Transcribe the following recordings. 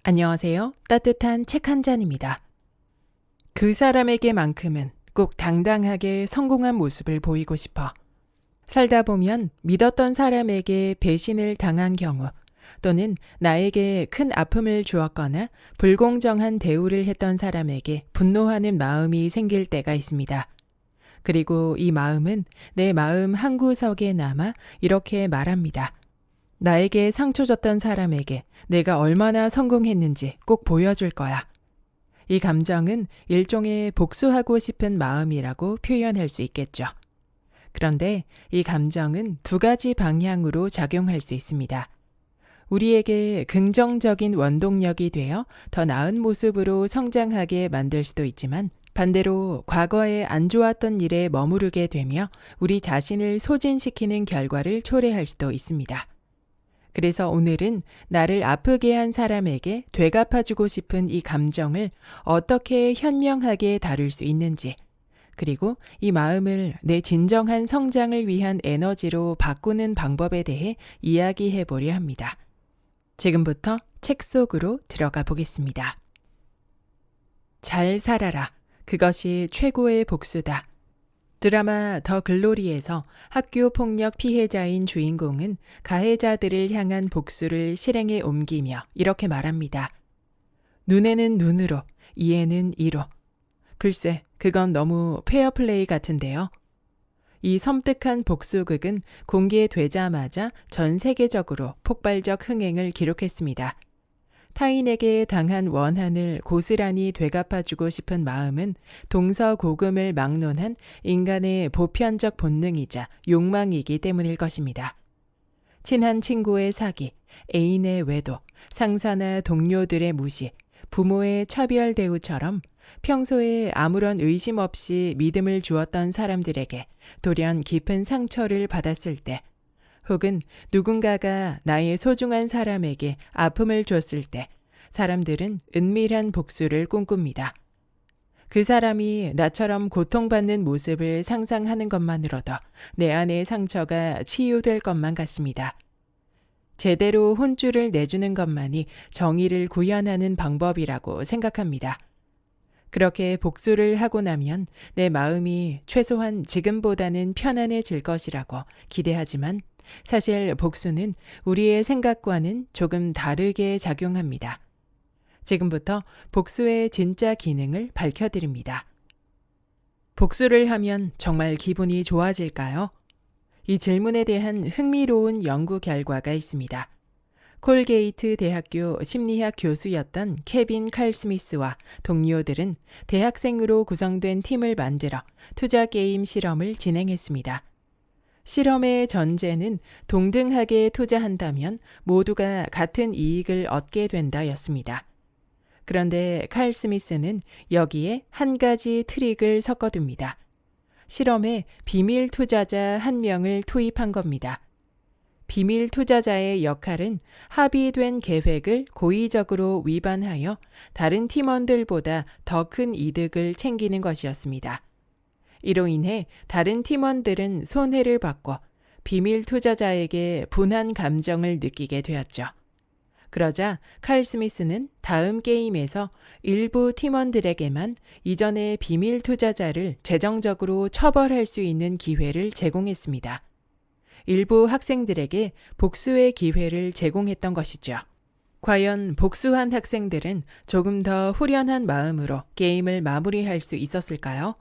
안녕하세요. 따뜻한 책 한 잔입니다. 그 사람에게만큼은 꼭 당당하게 성공한 모습을 보이고 싶어. 살다 보면 믿었던 사람에게 배신을 당한 경우 또는 나에게 큰 아픔을 주었거나 불공정한 대우를 했던 사람에게 분노하는 마음이 생길 때가 있습니다. 그리고 이 마음은 내 마음 한구석에 남아 이렇게 말합니다. 나에게 상처 줬던 사람에게 내가 얼마나 성공했는지 꼭 보여줄 거야. 이 감정은 일종의 복수하고 싶은 마음이라고 표현할 수 있겠죠. 그런데 이 감정은 두 가지 방향으로 작용할 수 있습니다. 우리에게 긍정적인 원동력이 되어 더 나은 모습으로 성장하게 만들 수도 있지만 반대로 과거에 안 좋았던 일에 머무르게 되며 우리 자신을 소진시키는 결과를 초래할 수도 있습니다. 그래서 오늘은 나를 아프게 한 사람에게 되갚아주고 싶은 이 감정을 어떻게 현명하게 다룰 수 있는지, 그리고 이 마음을 내 진정한 성장을 위한 에너지로 바꾸는 방법에 대해 이야기해 보려 합니다. 지금부터 책 속으로 들어가 보겠습니다. 잘 살아라. 그것이 최고의 복수다. 드라마 더 글로리에서 학교 폭력 피해자인 주인공은 가해자들을 향한 복수를 실행에 옮기며 이렇게 말합니다. 눈에는 눈으로, 이에는 이로. 글쎄, 그건 너무 페어플레이 같은데요. 이 섬뜩한 복수극은 공개되자마자 전 세계적으로 폭발적 흥행을 기록했습니다. 타인에게 당한 원한을 고스란히 되갚아주고 싶은 마음은 동서고금을 막론한 인간의 보편적 본능이자 욕망이기 때문일 것입니다. 친한 친구의 사기, 애인의 외도, 상사나 동료들의 무시, 부모의 차별 대우처럼 평소에 아무런 의심 없이 믿음을 주었던 사람들에게 돌연 깊은 상처를 받았을 때, 혹은 누군가가 나의 소중한 사람에게 아픔을 줬을 때 사람들은 은밀한 복수를 꿈꿉니다. 그 사람이 나처럼 고통받는 모습을 상상하는 것만으로도 내 안의 상처가 치유될 것만 같습니다. 제대로 혼쭐을 내주는 것만이 정의를 구현하는 방법이라고 생각합니다. 그렇게 복수를 하고 나면 내 마음이 최소한 지금보다는 편안해질 것이라고 기대하지만 사실 복수는 우리의 생각과는 조금 다르게 작용합니다. 지금부터 복수의 진짜 기능을 밝혀드립니다. 복수를 하면 정말 기분이 좋아질까요? 이 질문에 대한 흥미로운 연구 결과가 있습니다. 콜게이트 대학교 심리학 교수였던 케빈 칼 스미스와 동료들은 대학생으로 구성된 팀을 만들어 투자 게임 실험을 진행했습니다. 실험의 전제는 동등하게 투자한다면 모두가 같은 이익을 얻게 된다였습니다. 그런데 칼 스미스는 여기에 한 가지 트릭을 섞어둡니다. 실험에 비밀 투자자 한 명을 투입한 겁니다. 비밀 투자자의 역할은 합의된 계획을 고의적으로 위반하여 다른 팀원들보다 더 큰 이득을 챙기는 것이었습니다. 이로 인해 다른 팀원들은 손해를 받고 비밀 투자자에게 분한 감정을 느끼게 되었죠. 그러자 칼 스미스는 다음 게임에서 일부 팀원들에게만 이전의 비밀 투자자를 재정적으로 처벌할 수 있는 기회를 제공했습니다. 일부 학생들에게 복수의 기회를 제공했던 것이죠. 과연 복수한 학생들은 조금 더 후련한 마음으로 게임을 마무리할 수 있었을까요?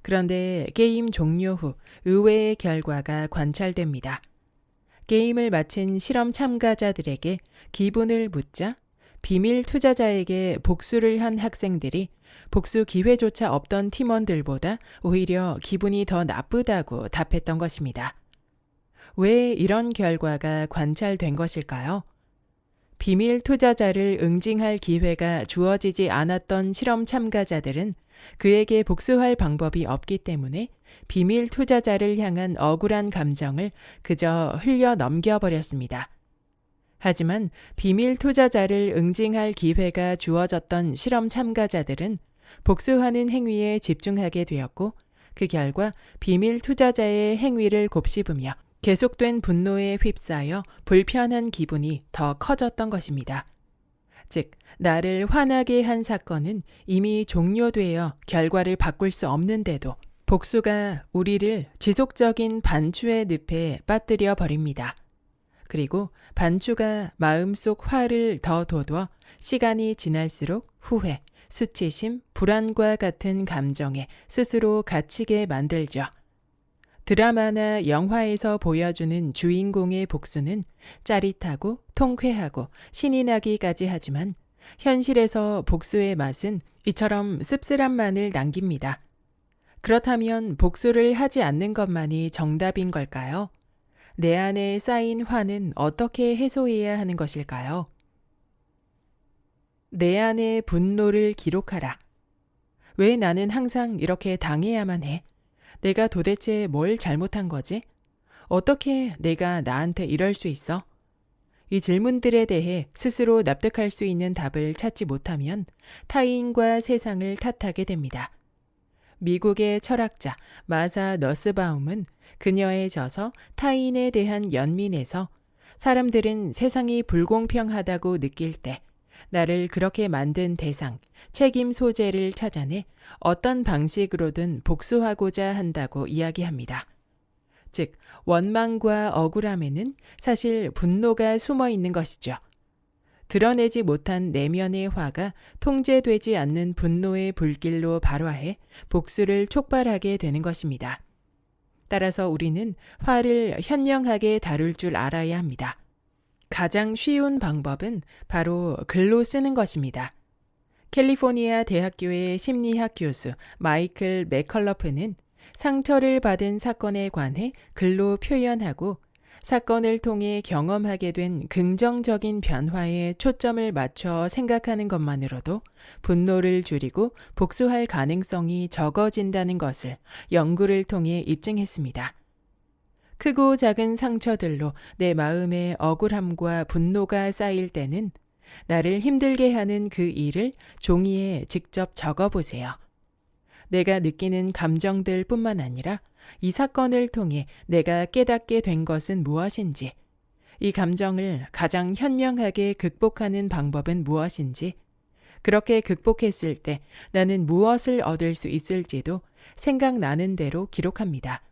그런데 게임 종료 후 의외의 결과가 관찰됩니다. 게임을 마친 실험 참가자들에게 기분을 묻자 비밀 투자자에게 복수를 한 학생들이 복수 기회조차 없던 팀원들보다 오히려 기분이 더 나쁘다고 답했던 것입니다. 왜 이런 결과가 관찰된 것일까요? 비밀 투자자를 응징할 기회가 주어지지 않았던 실험 참가자들은 그에게 복수할 방법이 없기 때문에 비밀 투자자를 향한 억울한 감정을 그저 흘려 넘겨버렸습니다. 하지만 비밀 투자자를 응징할 기회가 주어졌던 실험 참가자들은 복수하는 행위에 집중하게 되었고 그 결과 비밀 투자자의 행위를 곱씹으며 계속된 분노에 휩싸여 불편한 기분이 더 커졌던 것입니다. 즉, 나를 화나게 한 사건은 이미 종료되어 결과를 바꿀 수 없는데도 복수가 우리를 지속적인 반추의 늪에 빠뜨려 버립니다. 그리고 반추가 마음속 화를 더 돋워 시간이 지날수록 후회, 수치심, 불안과 같은 감정에 스스로 갇히게 만들죠. 드라마나 영화에서 보여주는 주인공의 복수는 짜릿하고 통쾌하고 신이 나기까지 하지만 현실에서 복수의 맛은 이처럼 씁쓸함만을 남깁니다. 그렇다면 복수를 하지 않는 것만이 정답인 걸까요? 내 안에 쌓인 화는 어떻게 해소해야 하는 것일까요? 내 안의 분노를 기록하라. 왜 나는 항상 이렇게 당해야만 해? 내가 도대체 뭘 잘못한 거지? 어떻게 내가 나한테 이럴 수 있어? 이 질문들에 대해 스스로 납득할 수 있는 답을 찾지 못하면 타인과 세상을 탓하게 됩니다. 미국의 철학자 마사 너스바움은 그녀의 저서 타인에 대한 연민에서 사람들은 세상이 불공평하다고 느낄 때 나를 그렇게 만든 대상, 책임 소재를 찾아내 어떤 방식으로든 복수하고자 한다고 이야기합니다. 즉, 원망과 억울함에는 사실 분노가 숨어 있는 것이죠. 드러내지 못한 내면의 화가 통제되지 않는 분노의 불길로 발화해 복수를 촉발하게 되는 것입니다. 따라서 우리는 화를 현명하게 다룰 줄 알아야 합니다. 가장 쉬운 방법은 바로 글로 쓰는 것입니다. 캘리포니아 대학교의 심리학 교수 마이클 맥컬러프는 상처를 받은 사건에 관해 글로 표현하고 사건을 통해 경험하게 된 긍정적인 변화에 초점을 맞춰 생각하는 것만으로도 분노를 줄이고 복수할 가능성이 적어진다는 것을 연구를 통해 입증했습니다. 크고 작은 상처들로 내 마음에 억울함과 분노가 쌓일 때는 나를 힘들게 하는 그 일을 종이에 직접 적어보세요. 내가 느끼는 감정들 뿐만 아니라 이 사건을 통해 내가 깨닫게 된 것은 무엇인지, 이 감정을 가장 현명하게 극복하는 방법은 무엇인지, 그렇게 극복했을 때 나는 무엇을 얻을 수 있을지도 생각나는 대로 기록합니다.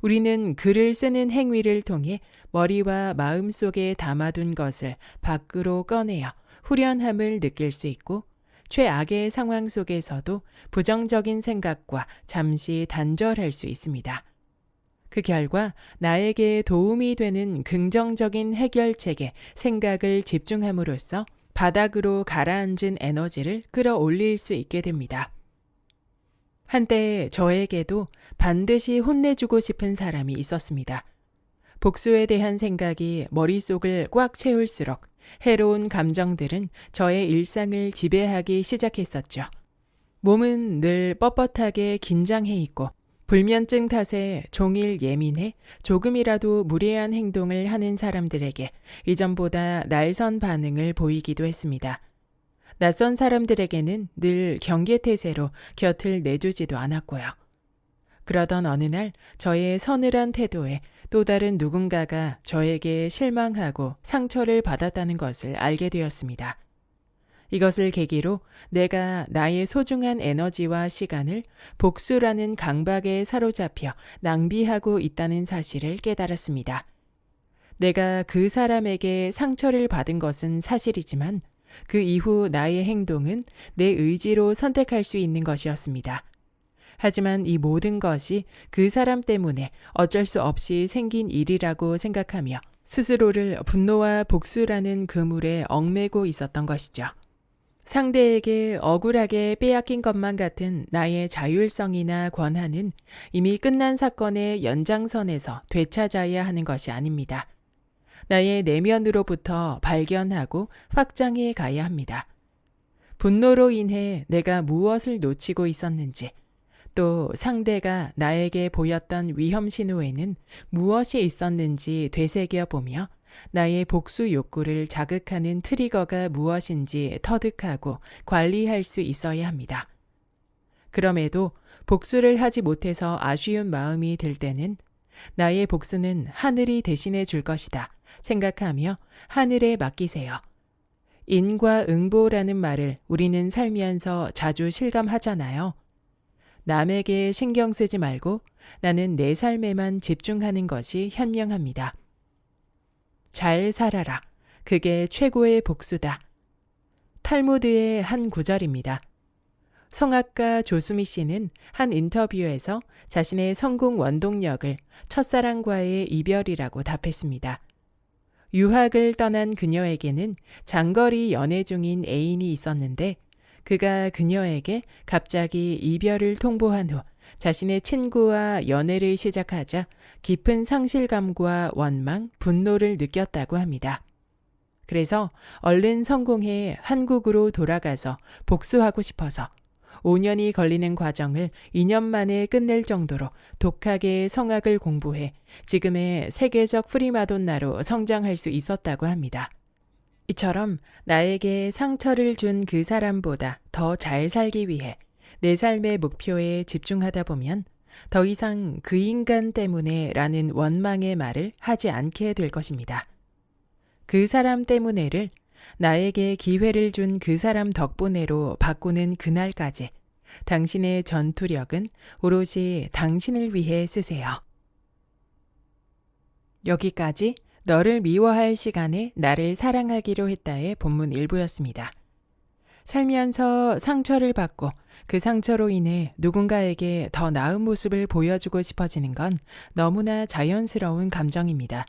우리는 글을 쓰는 행위를 통해 머리와 마음 속에 담아둔 것을 밖으로 꺼내어 후련함을 느낄 수 있고 최악의 상황 속에서도 부정적인 생각과 잠시 단절할 수 있습니다. 그 결과 나에게 도움이 되는 긍정적인 해결책에 생각을 집중함으로써 바닥으로 가라앉은 에너지를 끌어올릴 수 있게 됩니다. 한때 저에게도 반드시 혼내주고 싶은 사람이 있었습니다. 복수에 대한 생각이 머릿속을 꽉 채울수록 해로운 감정들은 저의 일상을 지배하기 시작했었죠. 몸은 늘 뻣뻣하게 긴장해 있고 불면증 탓에 종일 예민해 조금이라도 무례한 행동을 하는 사람들에게 이전보다 날선 반응을 보이기도 했습니다. 낯선 사람들에게는 늘 경계태세로 곁을 내주지도 않았고요. 그러던 어느 날 저의 서늘한 태도에 또 다른 누군가가 저에게 실망하고 상처를 받았다는 것을 알게 되었습니다. 이것을 계기로 내가 나의 소중한 에너지와 시간을 복수라는 강박에 사로잡혀 낭비하고 있다는 사실을 깨달았습니다. 내가 그 사람에게 상처를 받은 것은 사실이지만 그 이후 나의 행동은 내 의지로 선택할 수 있는 것이었습니다. 하지만 이 모든 것이 그 사람 때문에 어쩔 수 없이 생긴 일이라고 생각하며 스스로를 분노와 복수라는 그물에 얽매고 있었던 것이죠. 상대에게 억울하게 빼앗긴 것만 같은 나의 자율성이나 권한은 이미 끝난 사건의 연장선에서 되찾아야 하는 것이 아닙니다. 나의 내면으로부터 발견하고 확장해 가야 합니다. 분노로 인해 내가 무엇을 놓치고 있었는지, 또 상대가 나에게 보였던 위험 신호에는 무엇이 있었는지 되새겨보며 나의 복수 욕구를 자극하는 트리거가 무엇인지 터득하고 관리할 수 있어야 합니다. 그럼에도 복수를 하지 못해서 아쉬운 마음이 들 때는 나의 복수는 하늘이 대신해 줄 것이다 생각하며 하늘에 맡기세요. 인과응보라는 말을 우리는 살면서 자주 실감하잖아요. 남에게 신경 쓰지 말고 나는 내 삶에만 집중하는 것이 현명합니다. 잘 살아라. 그게 최고의 복수다. 탈무드의 한 구절입니다. 성악가 조수미 씨는 한 인터뷰에서 자신의 성공 원동력을 첫사랑과의 이별이라고 답했습니다. 유학을 떠난 그녀에게는 장거리 연애 중인 애인이 있었는데 그가 그녀에게 갑자기 이별을 통보한 후 자신의 친구와 연애를 시작하자 깊은 상실감과 원망, 분노를 느꼈다고 합니다. 그래서 얼른 성공해 한국으로 돌아가서 복수하고 싶어서 5년이 걸리는 과정을 2년 만에 끝낼 정도로 독하게 성악을 공부해 지금의 세계적 프리마돈나로 성장할 수 있었다고 합니다. 이처럼 나에게 상처를 준 그 사람보다 더 잘 살기 위해 내 삶의 목표에 집중하다 보면 더 이상 그 인간 때문에 라는 원망의 말을 하지 않게 될 것입니다. 그 사람 때문에를 나에게 기회를 준 그 사람 덕분에로 바꾸는 그날까지 당신의 전투력은 오롯이 당신을 위해 쓰세요. 여기까지 너를 미워할 시간에 나를 사랑하기로 했다의 본문 일부였습니다. 살면서 상처를 받고 그 상처로 인해 누군가에게 더 나은 모습을 보여주고 싶어지는 건 너무나 자연스러운 감정입니다.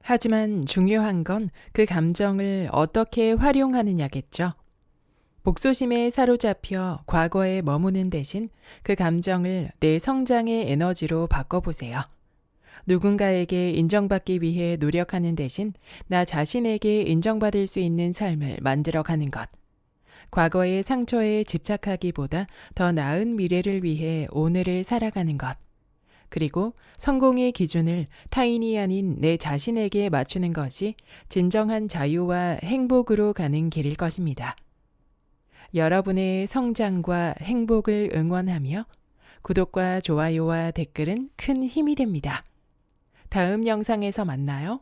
하지만 중요한 건 그 감정을 어떻게 활용하느냐겠죠. 복수심에 사로잡혀 과거에 머무는 대신 그 감정을 내 성장의 에너지로 바꿔보세요. 누군가에게 인정받기 위해 노력하는 대신 나 자신에게 인정받을 수 있는 삶을 만들어가는 것. 과거의 상처에 집착하기보다 더 나은 미래를 위해 오늘을 살아가는 것. 그리고 성공의 기준을 타인이 아닌 내 자신에게 맞추는 것이 진정한 자유와 행복으로 가는 길일 것입니다. 여러분의 성장과 행복을 응원하며 구독과 좋아요와 댓글은 큰 힘이 됩니다. 다음 영상에서 만나요.